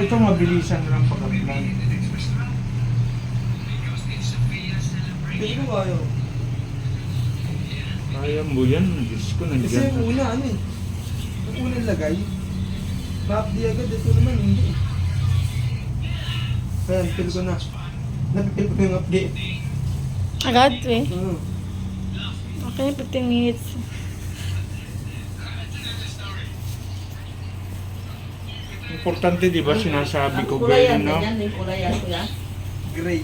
ito mabilisan lang pag-apply. Hindi ko kaya. Kaya mo yan, Diyos ko, Kasi nandiyan. yung una, ano eh. Yung unang lagay, ma-updi agad. Ito naman, hindi eh. Kaya, napil ko na. Napipil ko yung update. Agad, eh. Oo. Okay, 15 minutes. Importante, di ba, sinasabi ko, kulay ganyan, yan, no? ganyan, yung kulay yan, kuya. Gray.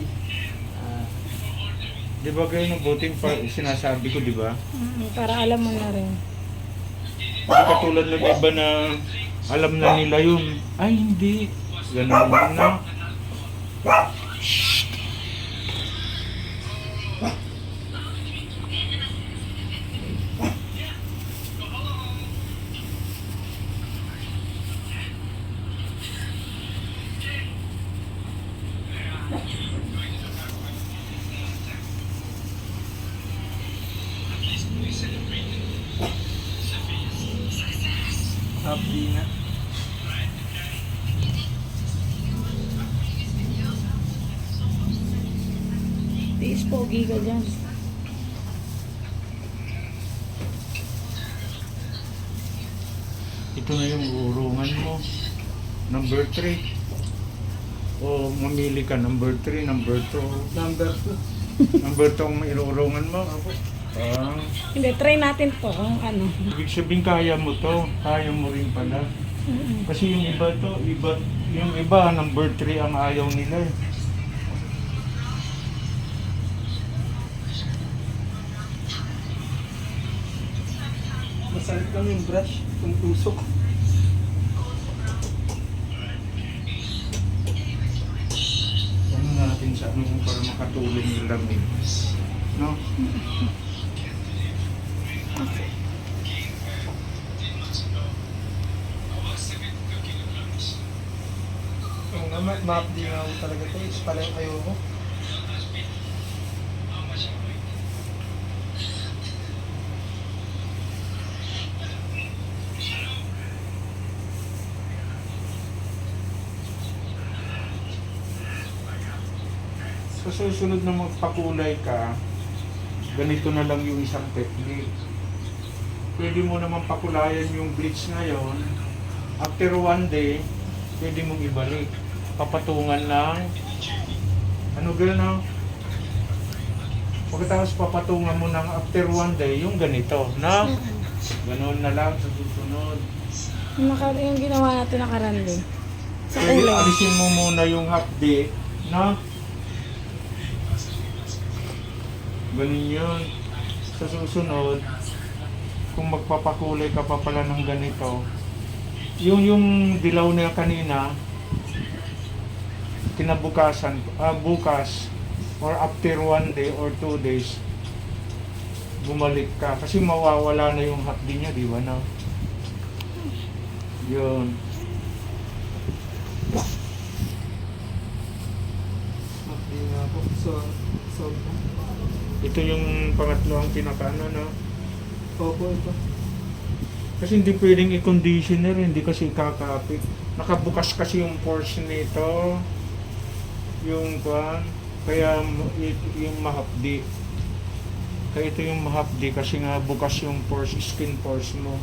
Di ba kayo buting pa sinasabi ko, di ba? Para alam mo na rin. Hindi katulad ng iba na alam na nila yun. Ay, hindi. Ganun na. Updi na. Tiis pogi ka dyan. Ito na yung urungan mo. Number 3. O mamili ka, number 3, number 2. Number 2. Number 2 ang irurungan mo. Hindi, try natin to kung ano. Ibig sabihin kaya mo to. Kaya mo rin pala. Kasi yung iba to, yung iba number 3 ang ayaw nila eh. Masakit lang yung brush, yung tusok. Ano natin sa ano para makatulong yung lamig. No? Oo nga, ma-updi nga ako talaga ito. Ito pala yung ayoko. Sa susunod na magpakulay ka, ganito na lang yung isang technique. Pwede mo naman pakulayan yung bleach ngayon. After 1 day, pwede mong ibalik. Papatungan lang. Ano girl na? Pagkatapos papatungan mo ng after 1 day, yung ganito. Na? Ganon na lang sa susunod. Yung ginawa natin nakarande. Sa Pwede kulay. alisin mo muna yung half day. Na? Ganun yun. Sa susunod, kung magpapakulay ka pa pala ng ganito, yung dilaw na kanina, kinabukasan, bukas, or after 1 day or 2 days, bumalik ka. Kasi mawawala na yung hapdi niya, di ba na? Yun. Updi nga ako. So, Ito yung pangatlo ang pinakaano, no? opo ito. Kasi hindi pwedeng i-conditioner, hindi kasi kakapit. Nakabukas kasi yung pores nito. Yung kwan. Kaya yung mahapdi. Kaya ito yung mahapdi kasi nga bukas yung pores, skin pores mo.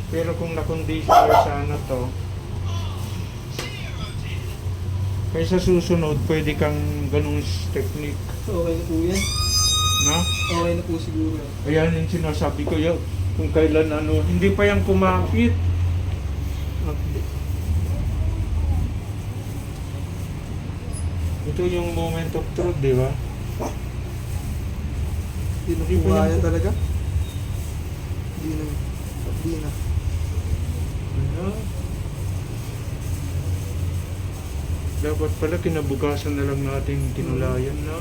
Pero kung na-conditioner sana to, kaya sa susunod, pwede kang ganung technique. So, okay na po yan. No? Okay na po siguro. Ayan yung sinasabi ko yun. Kung kailan ano, hindi pa yan kumakit. Ito yung moment of truth, di ba? Hindi na Hindi po pa yan kaya po. talaga. Hindi na. Updi na. Ano? Dapat pala kinabukasan na lang natin tinulayan, no?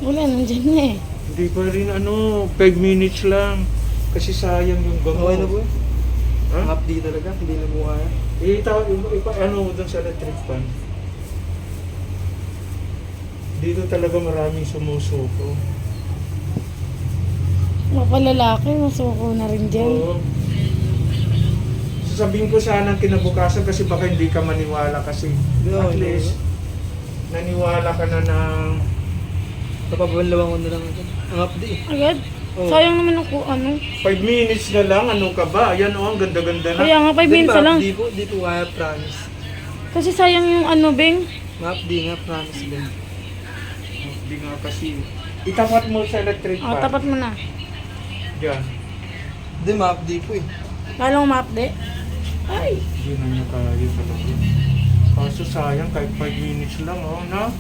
Wala, nandyan na eh. Hindi pa rin ano, 5 minutes lang. Kasi sayang yung gamot. Okay na po eh. Ha? Updi talaga. Hindi na po kaya. Ano mo dun sa electric fan? Dito talaga maraming sumusuko. Mapalalaki, masuko na rin dyan. Oo. Sasabihin ko sana kinabukasan kasi baka hindi ka maniwala kasi Oo, at hindi. least naniwala ka na ng Napabanlawan ko na lang ito. Ang update eh. Agad? Oo. Sayang naman ako, ano. 5 minutes na lang. Ano ka ba? Ayan oh, ang ganda-ganda na. Kaya nga, 5 minutes na lang. Di po kaya promise. Kasi sayang yung ano, Beng. Ma-update nga promise din. Hindi nga kasi. Itapat mo sa electric O, fan. tapat mo na. Diyan. Hindi, ma-update po eh. Lalong ma-update. Ay, Hindi na niya kaya talaga. Kaso sayang kahit 5 minutes lang oh, na.